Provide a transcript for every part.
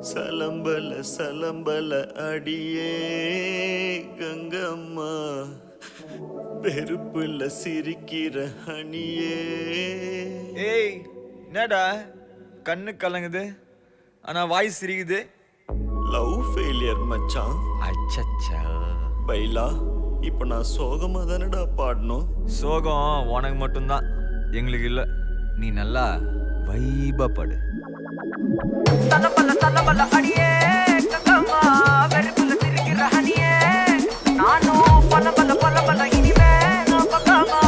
சலம்பல சலம்பல அடியே கங்கம்மா, பெருப்புல சிரிக்கிற ஹனியே. ஏய் என்னடா கண்ணு கலங்குது ஆனா வாய் சிரிக்குது? லவ் ஃபெயிலியர் மச்சான். அச்சச்சா. பைலா, இப்ப நான் சோகமா தானடா பாடணும். சோகம் உனக்கு மட்டும்தான், எங்களுக்கு இல்ல. நீ நல்லா வைபா பாடு. தலபல அடியே கங்கம்மா, வெறுப்புல சிரிக்கிற ஹனியே. நானும் பல இனிமே நான் பக்காமா,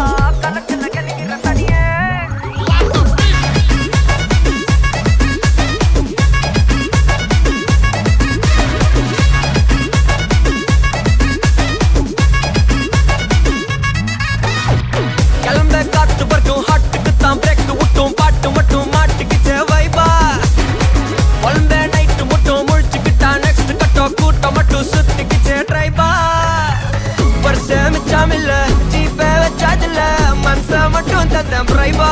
கலத்துல கலிக்கிற தனியே. கிளம்ப காத்து வரைக்கும் ஹாட்டுக்கு தான் பிரேக் விட்டும், பாட்டு மட்டும் மாட்டுக்கிச்சே வைபா. ஒன்பே நைட்டு மட்டும் முழிச்சுக்கிட்டா, நெக்ஸ்ட் கட்டோ கூட்டம் மட்டும் சுத்திக்கிச்சே ட்ரைபா. வருஷ மிச்சாமில்ல, ஜீப்பே வச்சாதில்ல, மனச மட்டும் தந்தேன் பிரைபா.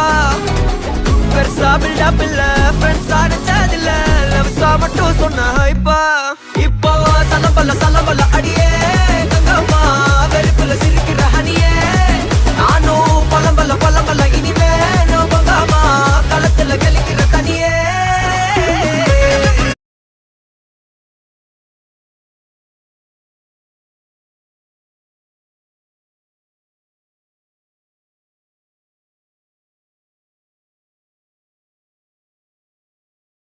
பெருசா பில்டப் இல்ல,